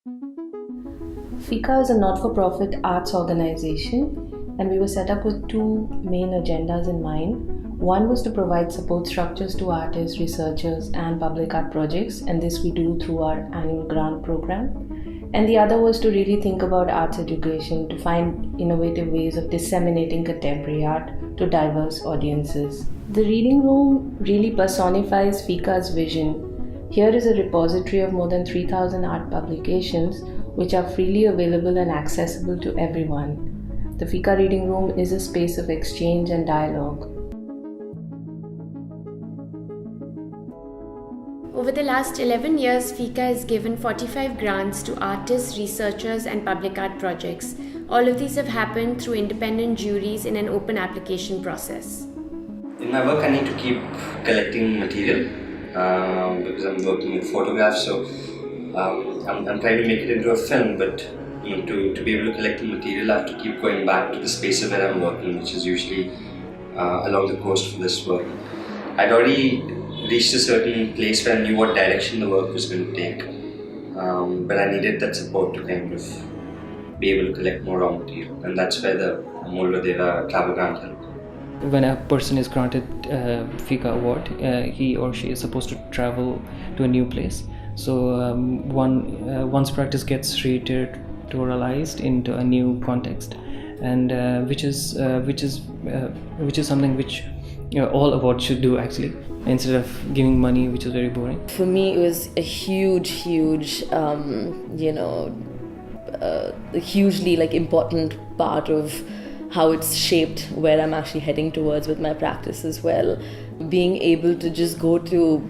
FICA is a not-for-profit arts organization, and we were set up with two main agendas in mind. One was to provide support structures to artists, researchers, and public art projects, and this we do through our annual grant program. And the other was to really think about arts education, to find innovative ways of disseminating contemporary art to diverse audiences. The reading room really personifies FICA's vision. Here is a repository of more than 3,000 art publications which are freely available and accessible to everyone. The FICA Reading Room is a space of exchange and dialogue. Over the last 11 years, FICA has given 45 grants to artists, researchers, and public art projects. All of these have happened through independent juries in an open application process. In my work, I need to keep collecting material because I'm working with photographs, so I'm trying to make it into a film, but to be able to collect the material, I have to keep going back to the spaces where I'm working, which is usually along the coast for this work. I'd already reached a certain place where I knew what direction the work was going to take, but I needed that support to kind of be able to collect more raw material, and that's where the Molvadera travel grant helped. When a person is granted FICA award, he or she is supposed to travel to a new place. So one's practice gets reterritorialized into a new context, and which is something which all awards should do actually, instead of giving money, which is very boring. For me, it was a huge, hugely important part of how it's shaped where I'm actually heading towards with my practice as well. Being able to just go to,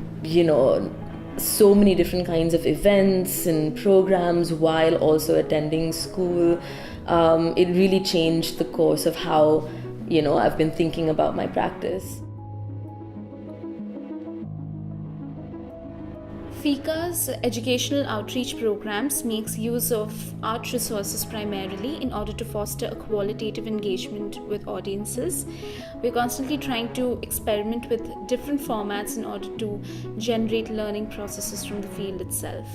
so many different kinds of events and programs while also attending school, it really changed the course of how, I've been thinking about my practice. FICA's educational outreach programs makes use of art resources primarily in order to foster a qualitative engagement with audiences. We're constantly trying to experiment with different formats in order to generate learning processes from the field itself.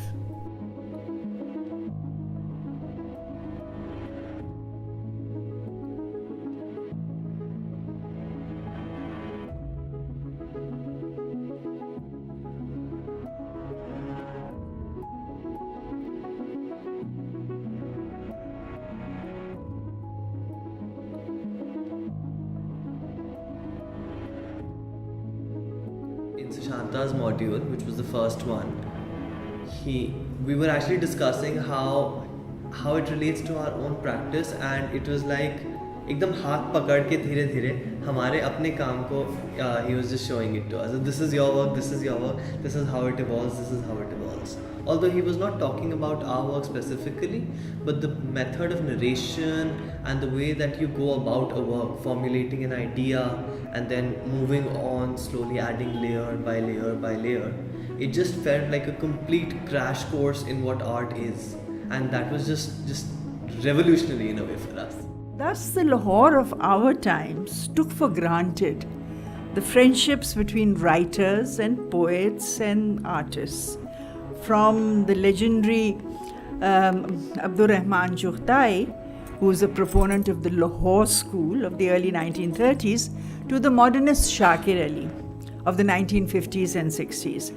In Sushanta's module, which was the first one, we were actually discussing how it relates to our own practice, and it was like एकदम हाथ पकड़ के धीरे धीरे हमारे अपने काम को he was just showing it to us. This is your work, this is your work, this is how it evolves, this is how it evolves. Although he was not talking about our work specifically, but the method of narration and the way that you go about a work, formulating an idea and then moving on, slowly adding layer by layer by layer, it just felt like a complete crash course in what art is, and that was just revolutionary in a way for us. Thus, the Lahore of our times took for granted the friendships between writers and poets and artists. From the legendary Abdur Rahman Jughtai, who was a proponent of the Lahore school of the early 1930s, to the modernist Shakir Ali of the 1950s and 60s.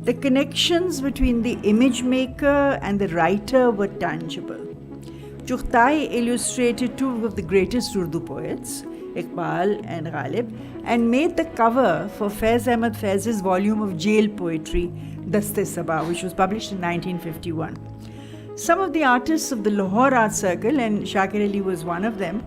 The connections between the image maker and the writer were tangible. Jughtai illustrated two of the greatest Urdu poets, Iqbal and Ghalib, and made the cover for Faiz Ahmad Faiz's volume of jail poetry, Daste-Sabah, which was published in 1951. Some of the artists of the Lahore Art Circle, and Shakir Ali was one of them,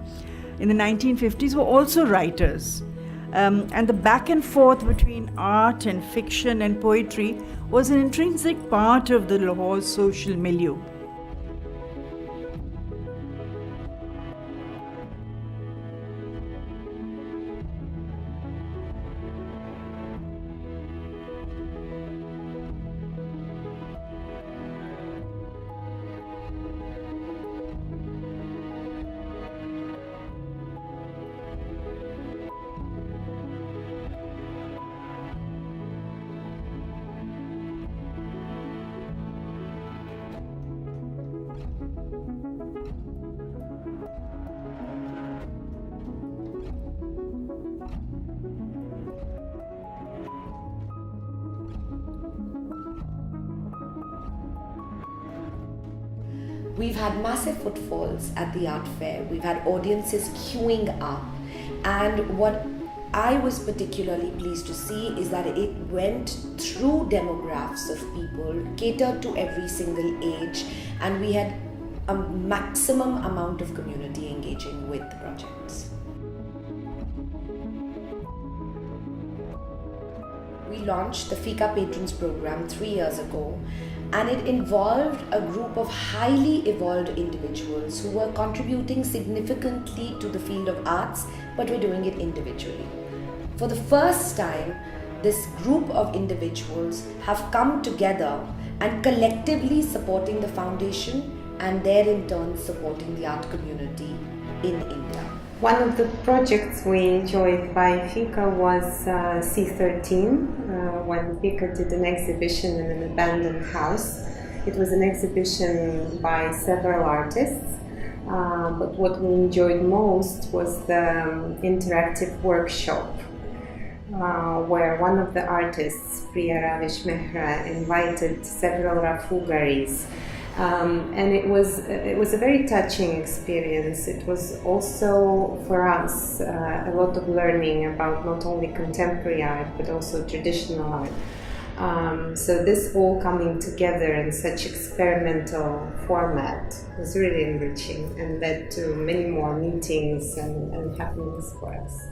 in the 1950s were also writers. And the back and forth between art and fiction and poetry was an intrinsic part of the Lahore social milieu. We've had massive footfalls at the art fair. We've had audiences queuing up. And what I was particularly pleased to see is that it went through demographics of people, catered to every single age, and we had a maximum amount of community engaging with the projects. We launched the FICA Patrons program 3 years ago, and it involved a group of highly evolved individuals who were contributing significantly to the field of arts, but were doing it individually. For the first time, this group of individuals have come together and collectively supporting the foundation, and they're in turn supporting the art community in India. One of the projects we enjoyed by FICA was C13, when FICA did an exhibition in an abandoned house. It was an exhibition by several artists, but what we enjoyed most was the interactive workshop, where one of the artists, Priya Ravish Mehra, invited several Rafugaris. And it was a very touching experience. It was also for us a lot of learning about not only contemporary art but also traditional art. So this all coming together in such experimental format was really enriching and led to many more meetings and happenings for us.